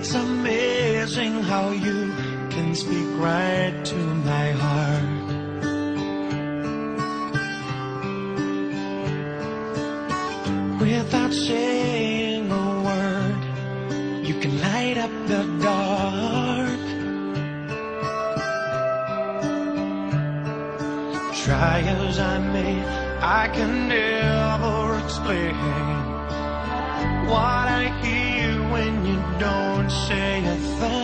It's amazing how you can speak right to my heart. Without saying a word, you can light up the dark. Try as I may, I can never explain what I hear when you don't say a thing.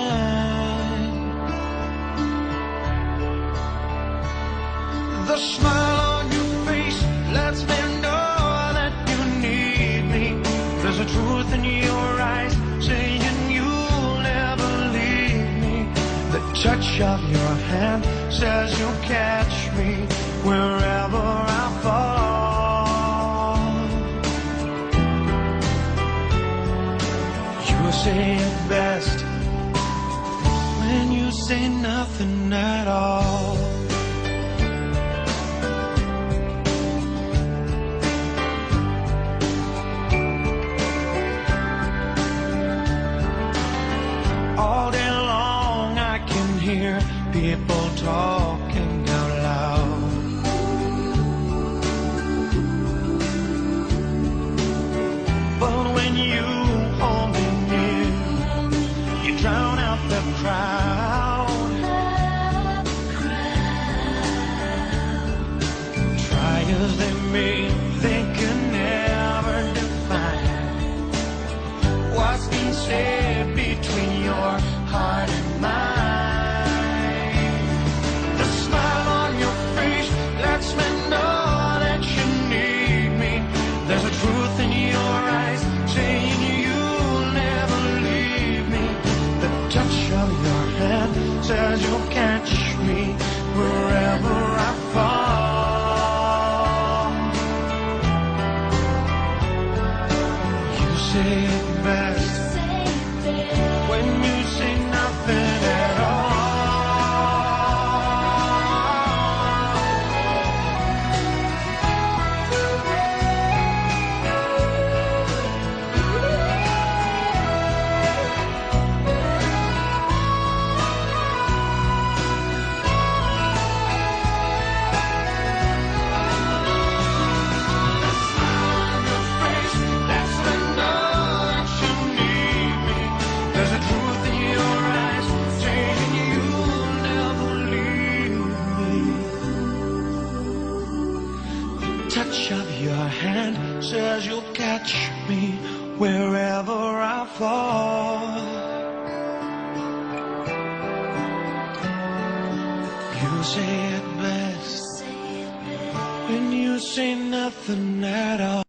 The smile on your face lets me know that you need me. There's a truth in your eyes saying you'll never leave me. The touch of your hand says you'll catch me wherever I fall. You say it best when you say nothing at all. All day long I can hear people talking out loud. But when you hold me near, you drown out the crowd. Try as they may, they can never define what's been said between your heart and mine. The smile on your face lets me know that you need me. There's a truth in your eyes saying you'll never leave me. The touch of your hand says you'll catch me wherever I fall. You say it best when you say nothing at all. Touch of your hand says you'll catch me wherever I fall. You say it best when you say nothing at all.